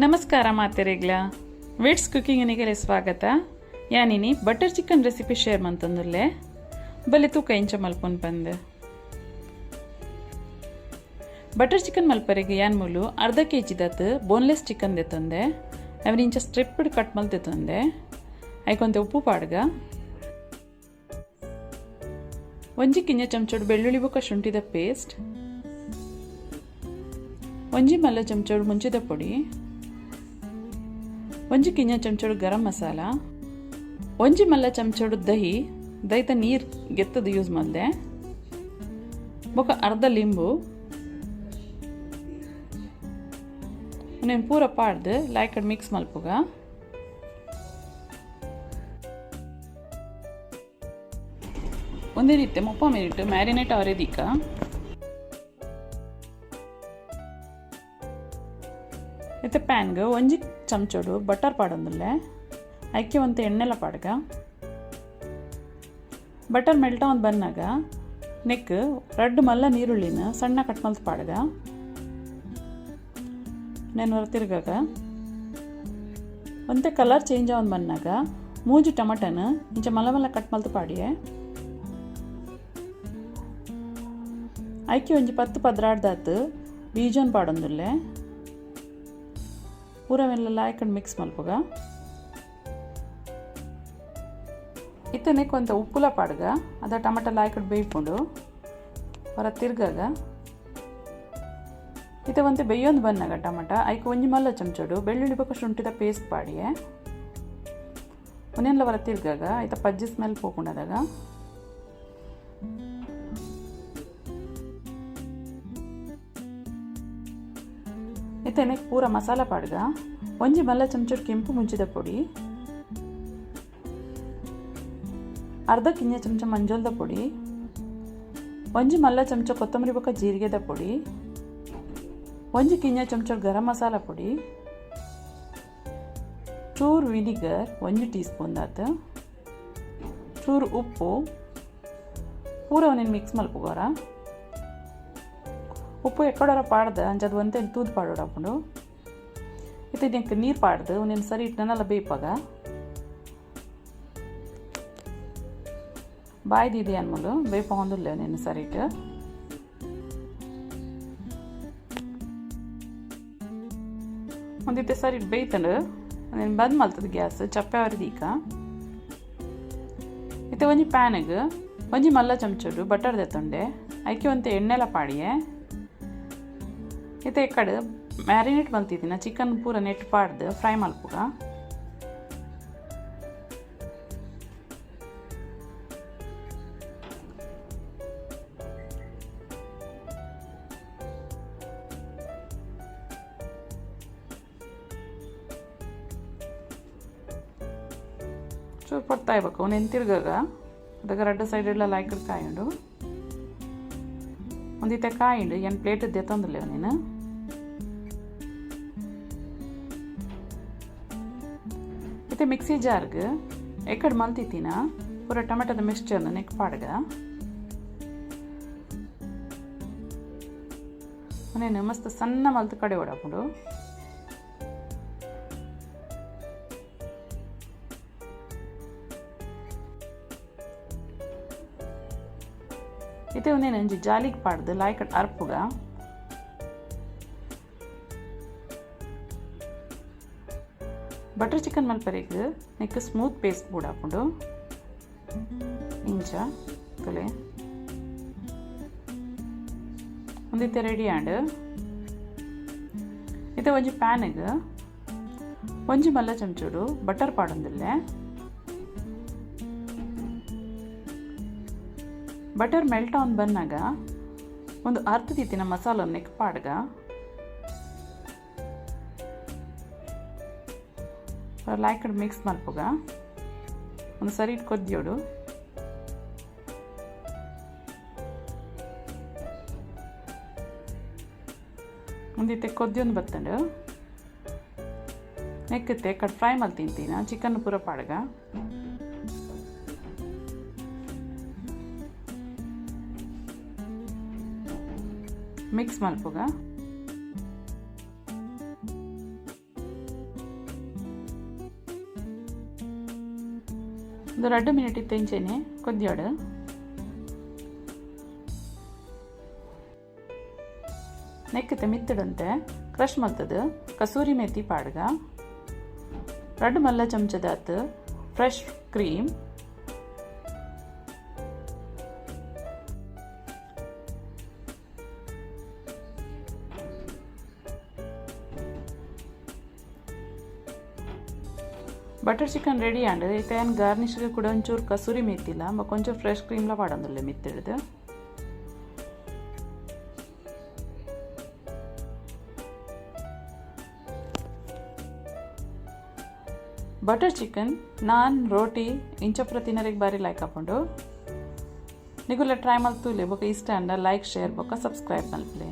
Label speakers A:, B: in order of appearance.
A: ನಮಸ್ಕಾರ ಮಾತೆರೆಗ್ಲ ವಿಡ್ಸ್ ಕುಕಿಂಗಿನಿಗೆ ಸ್ವಾಗತ. ಯಾನಿನಿ butter chicken recipe share ಮಂತಂದುಲ್ಲೆ ಬಲೆ ತೂಕ ಇಂಚ ಮಲ್ಪೊಂದು ಬಂದೆ. ಬಟರ್ ಚಿಕನ್ ಮಲ್ಪರೆಗೆ ಯಾನ್ ಮೂಲು ಅರ್ಧ kg ದತ್ತು ಬೋನ್ಲೆಸ್ ಚಿಕನ್ ದೆತ್ತೊಂದೆ. ಅವನ ಇಂಚ ಸ್ಟ್ರಿಪ್ಡ್ ಕಟ್ ಮಲ್ತೆತ್ತೊಂದೆ. ಐಕೊಂತೆ ಉಪ್ಪು ಪಾಡ್ಗ ಒಂಜಿ ಕಿಂಜ ಚಮಚೋಡು ಬೆಳ್ಳುಳ್ಳಿ ಬೊಕ್ಕ ಶುಂಠಿದ ಪೇಸ್ಟ್, ಒಂಜಿ ಮಲ್ಲ ಚಮಚೋಡು ಮುಂಚಿದ ಪೊಡಿ, ಒಂಜಿ ಕಿಂಜ ಚಮಚೋಡು ಗರಂ ಮಸಾಲ, ಒಂಜಿ ಮಲ್ಲ ಚಮಚೋಡು ದಹಿ ದೈತ ನೀರು ಗೆತ್ತದು ಯೂಸ್ ಮಾಡಿದೆ, ಬೊಕ್ಕ ಅರ್ಧ ಲಿಂಬು నేను ಪೂರ ಪಾಡ್ದು ಲೈಕಡ್ ಮಿಕ್ಸ್ ಮಲ್ಪುಗ. ಒಂದೇ ರೀತಿ 30 ಮಿನಿಟ್ ಮ್ಯಾರಿನೇಟ್ ಆರೆದಿಕ್ಕ ಇತ್ತೆ ಪ್ಯಾನ್ಗೆ ಒಂಜಿ ಚಮಚೋಡು ಬಟರ್ ಪಾಡೊಂದುಲ್ಲೆ ಐಕೆ ಒಂತೆ ಎಣ್ಣೆಲ ಪಾಡ್ಗ. ಬಟರ್ ಮೆಲ್ಟ ಒಂದು ಬನ್ನಾಗ ನೆಕ್ ರೆಡ್ ಮಲ್ಲ ನೀರುಳ್ಳಿನ ಸಣ್ಣ ಕಟ್ ಮಲ್ತು ಪಾಡ್ಗ. నేను ತಿರ್ಗಾಗ ಒಂತೆ ಕಲರ್ ಚೇಂಜ್ ಆವೊಂದು ಬನ್ನಾಗ ಮೂಜಿ ಟೊಮಟನ ಇಂಚ ಮಲ್ಲ ಮಲ್ಲ ಕಟ್ ಮಲ್ತು ಪಾಡಿಯೆ ಐಕೆ ಒಂಜಿ 10 ಪದ್ರಾಡ್ದಾತು ಬೀಜನ್ ಪಾಡೊಂದುಲ್ಲೆ ಪೂರವೆಲ್ಲ ಲಾಯ್ಕಂಡು ಮಿಕ್ಸ್ ಮಲ್ಪುಗ. ಇತ್ತನೆ ಕೊಂತ ಉಪ್ಪುಲ ಪಾಡ್ಗ ಅದ ಟೊಮಟ ಲಾಯ್ಕಂಡು ಬೇಯ್ಕೊಂಡು ಹೊರ ತಿರ್ಗಾಗ ಇತ್ತೆ ಒಂತೆ ಬೇಯೊಂದು ಬನ್ನಾಗ ಟೊಮಟ ಐಕೆ ಒಂಜಿ ಮಲ್ಲ ಚಮಚೋಡು ಬೆಳ್ಳುಳ್ಳಿ ಬೊಕ್ಕ ಶುಂಠಿದ ಪೇಸ್ಟ್ ಪಾಡಿಯೆ ಒನೆಲ್ಲ ಹೊರ ತಿರ್ಗಾಗ ಐತ ಪಜ್ಜಿ ಸ್ಮೆಲ್ ಪೋಕೊಂಡದಾಗ ಇತ್ತನೆ ಪೂರ ಮಸಾಲ ಪಾಡ್ಗ ಒಂಜಿ ಮಲ್ಲ ಚಮಚೋಡು ಕೆಂಪು ಮುಂಚಿದ ಪೊಡಿ, ಅರ್ಧ ಕಿಂಜ ಚಮಚ ಮಂಜೋಲ್ದ ಪೊಡಿ, ಒಂಜಿ ಮಲ್ಲ ಚಮಚ ಕೊತ್ತಂಬರಿ ಬೊಕ್ಕ ಜೀರಿಗೆದ ಪೊಡಿ, ಒಂಜಿ ಕಿಂಜ ಚಮಚೋಡು ಗರಂ ಮಸಾಲ ಪೊಡಿ, ಚೂರು ವಿನಿಗರ್ 1 ಟೀ ಸ್ಪೂನ್ ದಾತು, ಚೂರು ಉಪ್ಪು ಪೂರ ಅವನೇನು ಮಿಕ್ಸ್ ಮಲ್ಪುಗೋರ. ಉಪ್ಪು ಎಕ್ಕಡೋರ ಪಾಡ್ದು ಅಂಚದು ಒಂತೆ ತೂದು ಪಾಡೋಡಪ್ಪುಂಡು ಇತ್ತು ಇದಕ್ಕೆ ನೀರು ಪಾಡ್ದು ನೀನು ಸರಿ ಇಟ್ಟನೆಲ್ಲ ಬೇಯ್ಪಾಗ ಬಾಯ್ದಿದೆ ಅನ್ಮೂಲು ಬೇಯ್ಪ ಹೊಂದಿಲ್ಲ ನೀನು ಸರಿ ಇಟ್ಟು ಒಂದಿತ್ತೆ ಸರಿ ಬೇಯ್ತಂಡು ನೀನು ಬಂದ್ ಮಲ್ತದ ಗ್ಯಾಸ್ ಚಪ್ಪೆ ಅವರಿದೀಕ ಇತ್ತೆ ಒಂಜಿ ಪ್ಯಾನಿಗೆ ಒಂಜಿ ಮಲ್ಲ ಚಮಚೋಡು ಬಟರ್ ದೆತ್ತೊಂಡೆ ಐಕೆ ಒಂತೆ ಎಣ್ಣೆಲ ಪಾಡಿಯೆ ಇತ್ತೆ ಕಡೆ ಮ್ಯಾರಿನೇಟ್ ಮಲ್ತಿದ್ದೀನಿ ಚಿಕನ್ ಪೂರ ನೆಟ್ ಪಾಡ್ದು ಫ್ರೈ ಮಲ್ಪುಗ. ಚೂರು ಪಡ್ತಾ ಇರ್ಬೇಕು ಅವನೇನು ತಿರ್ಗಾಗ ಅದಕ್ಕೆ 2 ಸೈಡೆಲ್ಲ ಲಾಯ್ಕಡ್ ಕಾಯಿಂಡು ಒಂದಿತ್ತೆ ಕಾಯಿಂಡು ಏನು ಪ್ಲೇಟ್ ದೆತ್ತೊಂದಿಲ್ಲ ನೀನು ಇತ್ತೆ ಮಿಕ್ಸಿ ಜಾರ್ಗೆ ಎಕ್ಕಡ್ ಮಲ್ತಿತ್ತೀನ ಪೂರ ಟೊಮೆಟೊದ ಮಿಕ್ಸ್ಚರ್ನ ನೆಕ್ ಪಾಡ್ಗ ಅವನೇನು ಮಸ್ತ್ ಸಣ್ಣ ಮಲ್ತು ಕಡೆ ಓಡಾಕೊಂಡು ಇತ್ತೆ ಒಂದೇನು ಒಂಜಿ ಜಾಲಿಗೆ ಪಾಡ್ದು ಲಾಯ್ಕಟ್ ಅರ್ಪುಗ. ಬಟರ್ ಚಿಕನ್ ಮಲ್ಪರೆಗೆ ನೆಕ್ ಸ್ಮೂತ್ ಪೇಸ್ಟ್ ಬೂಡ್ ಹಾಕೊಂಡು ಇಂಚ ತೊಲೆ ಒಂದಿತ್ತೆ ರೆಡಿ ಆಂಡ್ ಇತ್ತೆ ಒಂಜಿ ಪ್ಯಾನಿಗೆ ಒಂಜಿ ಮಲ್ಲ ಚಮಚೋಡು ಬಟರ್ ಪಾಡೊಂದಿಲ್ಲೆ ಬಟರ್ ಮೆಲ್ಟ್ ಆನ್ ಬನ್ನಾಗ ಒಂದು ಅರ್ಧ ರೀತಿನ ಮಸಾಲ ನೆಕ್ ಪಾಡ್ಗ ಲಾಯ್ಕಡ್ ಮಿಕ್ಸ್ ಮಲ್ಪುಗ ಒಂದು ಸರಿ ಕೊದ್ದಿಯೋಡು ಒಂದಿತ್ತೆ ಕೊದ್ದಿಯೊಂದು ಬತ್ತಂಡು ನೆಕ್ಕತ್ತೆ ಕಡ್ ಫ್ರೈ ಮಲ್ ತಿಂತೀನ ಚಿಕನ್ ಪೂರ ಪಾಡ್ಗ ಮಿಕ್ಸ್ ಮಲ್ಪುಗ ಒಂದು 2 ಮಿನಿಟ್ ತೆಂಚೇನೆ ಕೊದ್ದಿಯಾಡು ನೆಕ್ಕತೆ ಮಿತ್ತಡಂತೆ ಕ್ರಷ್ ಮಲ್ತದು ಕಸೂರಿ ಮೇಥಿ ಪಾಡ್ಗ 2 ಮಲ್ಲ ಚಮಚದಾತ್ fresh cream butter chicken ready and ಇತ್ತೇನು ಗಾರ್ನಿಷ್ಗೆ ಕೂಡ ಒಂಚೂರು ಕಸೂರಿ ಮೆತ್ತಿಲ್ಲ ಕೊಂಚ ಫ್ರೆಶ್ ಕ್ರೀಮ್ಲ ಪಾಡೊಂದುಲ್ಲೆ ಮಿತ್ತಿಡ್ದು ಬಟರ್ ಚಿಕನ್ ನಾನ್ ರೋಟಿ ಇಂಚಪ್ರ ತಿನ್ನರಿಗೆ ಬಾರಿ ಲೈಕ್ ಹಾಕೊಂಡು ನಿಗುಲ್ಲ ಟ್ರೈ ಮಲ್ತೂಲೆ ಬೊಕ ಇಷ್ಟ ಅಂಡ ಲೈಕ್ ಶೇರ್ ಬೊಕ ಸಬ್ಸ್ಕ್ರೈಬ್ ಮಲ್ಪಲೆ.